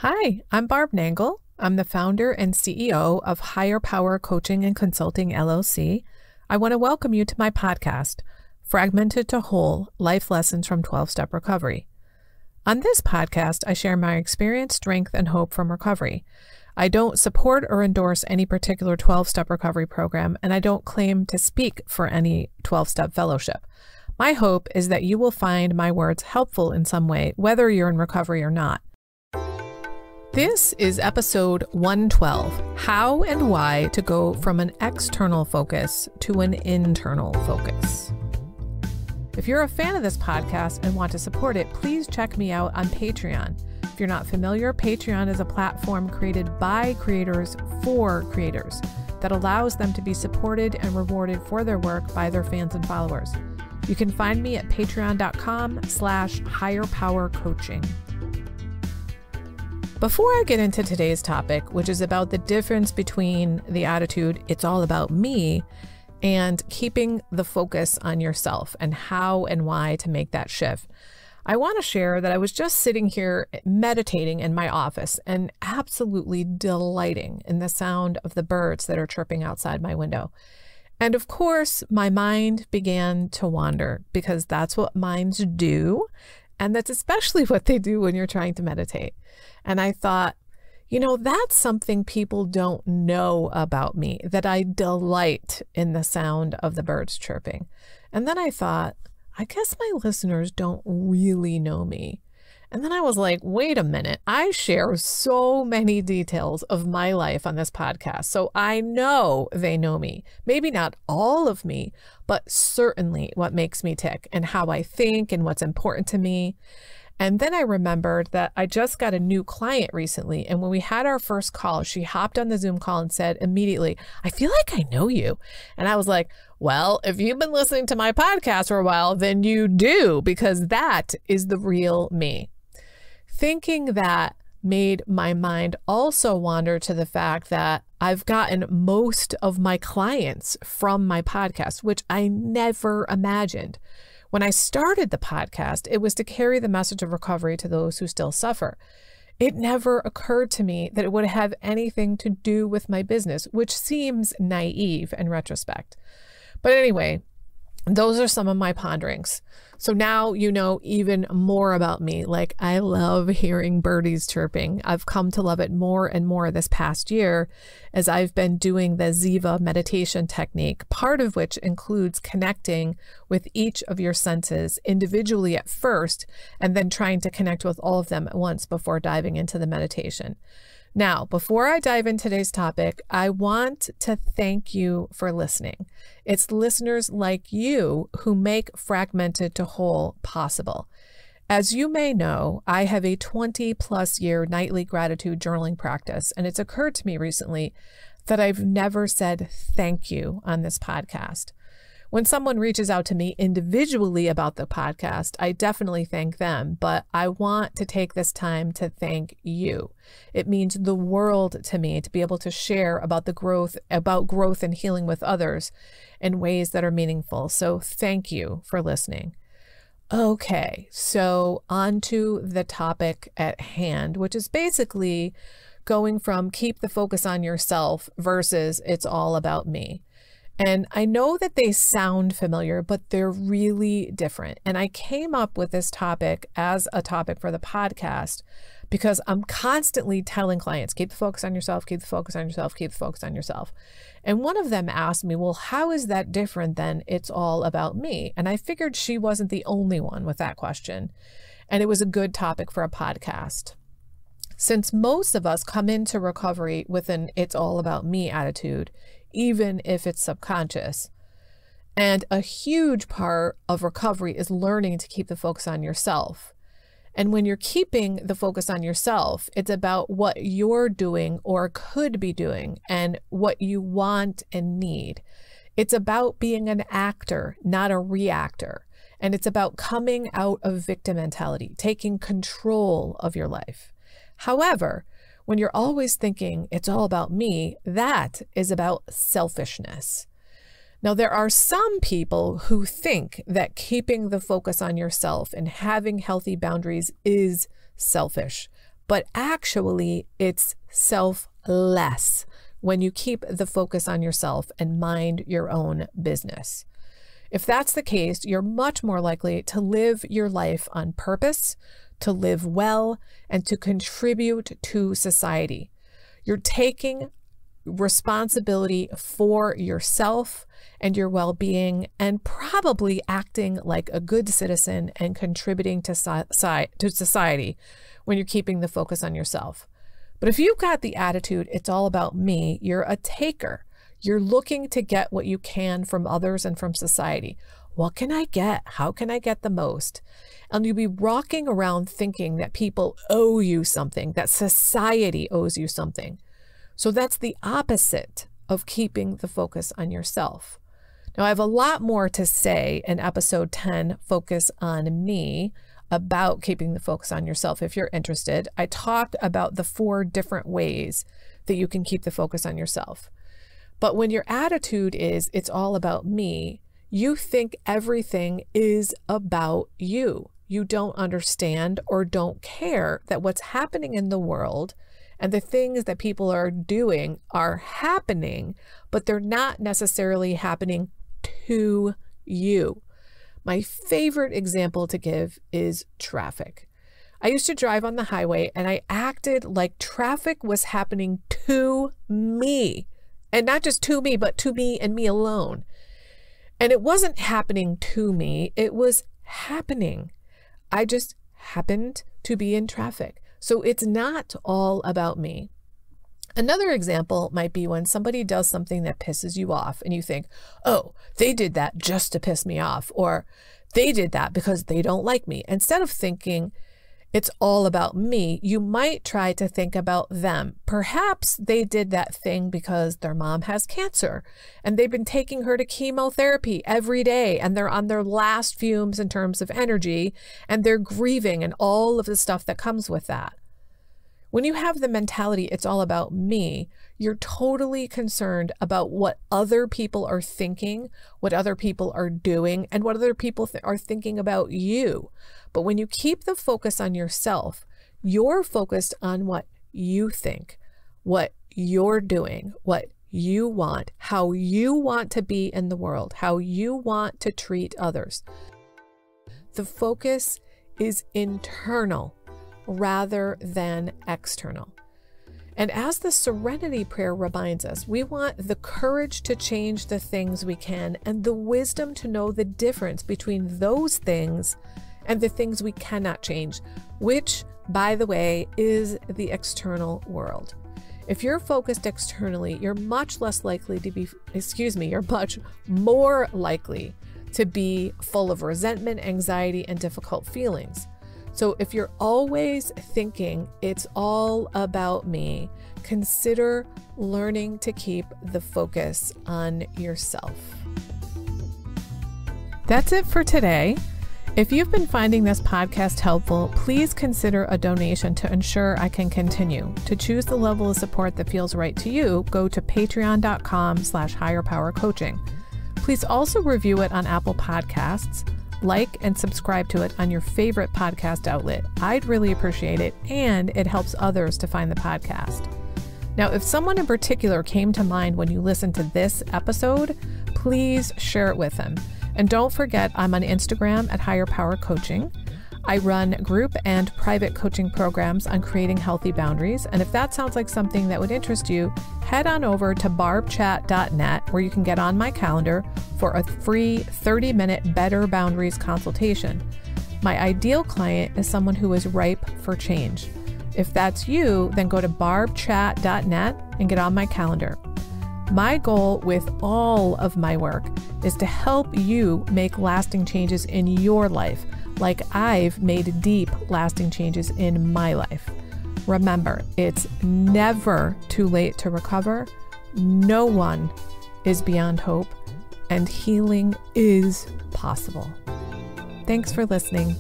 Hi, I'm Barb Nangle. I'm the founder and CEO of Higher Power Coaching and Consulting, LLC. I want to welcome you to my podcast, Fragmented to Whole, Life Lessons from 12-Step Recovery. On this podcast, I share my experience, strength, and hope from recovery. I don't support or endorse any particular 12-step recovery program, and I don't claim to speak for any 12-step fellowship. My hope is that you will find my words helpful in some way, whether you're in recovery or not. This is episode 112, How and Why to Go from an External Focus to an Internal Focus. If you're a fan of this podcast and want to support it, please check me out on Patreon. If you're not familiar, Patreon is a platform created by creators for creators that allows them to be supported and rewarded for their work by their fans and followers. You can find me at patreon.com/higherpowercoaching. Before I get into today's topic, which is about the difference between the attitude, it's all about me, and keeping the focus on yourself and how and why to make that shift, I want to share that I was just sitting here meditating in my office and absolutely delighting in the sound of the birds that are chirping outside my window. And of course, my mind began to wander because that's what minds do. And that's especially what they do when you're trying to meditate. And I thought, that's something people don't know about me, that I delight in the sound of the birds chirping. And then I thought, I guess my listeners don't really know me. And then I was like, wait a minute, I share so many details of my life on this podcast. So I know they know me. Maybe not all of me, but certainly what makes me tick and how I think and what's important to me. And then I remembered that I just got a new client recently. And when we had our first call, she hopped on the Zoom call and said immediately, I feel like I know you. And I was like, well, if you've been listening to my podcast for a while, then you do, because that is the real me. Thinking that made my mind also wander to the fact that I've gotten most of my clients from my podcast, which I never imagined. When I started the podcast, it was to carry the message of recovery to those who still suffer. It never occurred to me that it would have anything to do with my business, which seems naive in retrospect. But anyway, those are some of my ponderings. So now you know even more about me. Like, I love hearing birdies chirping. I've come to love it more and more this past year as I've been doing the Ziva meditation technique, part of which includes connecting with each of your senses individually at first, and then trying to connect with all of them at once before diving into the meditation. Now, before I dive into today's topic, I want to thank you for listening. It's listeners like you who make Fragmented to Whole possible. As you may know, I have a 20+ year nightly gratitude journaling practice, and it's occurred to me recently that I've never said thank you on this podcast. When someone reaches out to me individually about the podcast, I definitely thank them, but I want to take this time to thank you. It means the world to me to be able to share about growth and healing with others in ways that are meaningful. So thank you for listening. Okay, so on to the topic at hand, which is basically going from keep the focus on yourself versus it's all about me. And I know that they sound familiar, but they're really different. And I came up with this topic as a topic for the podcast because I'm constantly telling clients, keep the focus on yourself, keep the focus on yourself, keep the focus on yourself. And one of them asked me, well, how is that different than it's all about me? And I figured she wasn't the only one with that question. And it was a good topic for a podcast. Since most of us come into recovery with an it's all about me attitude, even if it's subconscious. And a huge part of recovery is learning to keep the focus on yourself. And when you're keeping the focus on yourself, it's about what you're doing or could be doing and what you want and need. It's about being an actor, not a reactor. And it's about coming out of victim mentality, taking control of your life. However, when you're always thinking it's all about me, that is about selfishness. Now, there are some people who think that keeping the focus on yourself and having healthy boundaries is selfish, but actually it's selfless when you keep the focus on yourself and mind your own business. If that's the case, you're much more likely to live your life on purpose, to live well, and to contribute to society. You're taking responsibility for yourself and your well-being, and probably acting like a good citizen and contributing to society when you're keeping the focus on yourself. But if you've got the attitude, it's all about me, you're a taker. You're looking to get what you can from others and from society. What can I get? How can I get the most? And you'll be walking around thinking that people owe you something, that society owes you something. So that's the opposite of keeping the focus on yourself. Now, I have a lot more to say in episode 10, Focus on Me, about keeping the focus on yourself. If you're interested, I talked about the 4 different ways that you can keep the focus on yourself. But when your attitude is, it's all about me, you think everything is about you. You don't understand or don't care that what's happening in the world and the things that people are doing are happening, but they're not necessarily happening to you. My favorite example to give is traffic. I used to drive on the highway and I acted like traffic was happening to me. And not just to me, but to me and me alone. And it wasn't happening to me, it was happening. I just happened to be in traffic. So it's not all about me. Another example might be when somebody does something that pisses you off and you think, oh, they did that just to piss me off, or they did that because they don't like me. Instead of thinking it's all about me, you might try to think about them. Perhaps they did that thing because their mom has cancer and they've been taking her to chemotherapy every day and they're on their last fumes in terms of energy and they're grieving and all of the stuff that comes with that. When you have the mentality, it's all about me, you're totally concerned about what other people are thinking, what other people are doing, and what other people are thinking about you. But when you keep the focus on yourself, you're focused on what you think, what you're doing, what you want, how you want to be in the world, how you want to treat others. The focus is internal rather than external. And as the Serenity Prayer reminds us, we want the courage to change the things we can and the wisdom to know the difference between those things and the things we cannot change, which, by the way, is the external world. If you're focused externally, you're much less likely to be, you're much more likely to be full of resentment, anxiety, and difficult feelings. So if you're always thinking it's all about me, consider learning to keep the focus on yourself. That's it for today. If you've been finding this podcast helpful, please consider a donation to ensure I can continue. To choose the level of support that feels right to you, go to patreon.com/higherpowercoaching. Please also review it on Apple Podcasts, like and subscribe to it on your favorite podcast outlet. I'd really appreciate it, and it helps others to find the podcast. Now, if someone in particular came to mind when you listened to this episode, please share it with them. And don't forget, I'm on Instagram at Higher Power Coaching. I run group and private coaching programs on creating healthy boundaries. And if that sounds like something that would interest you, head on over to barbchat.net, where you can get on my calendar for a free 30-minute Better Boundaries consultation. My ideal client is someone who is ripe for change. If that's you, then go to barbchat.net and get on my calendar. My goal with all of my work is to help you make lasting changes in your life, like I've made deep, lasting changes in my life. Remember, it's never too late to recover. No one is beyond hope, and healing is possible. Thanks for listening.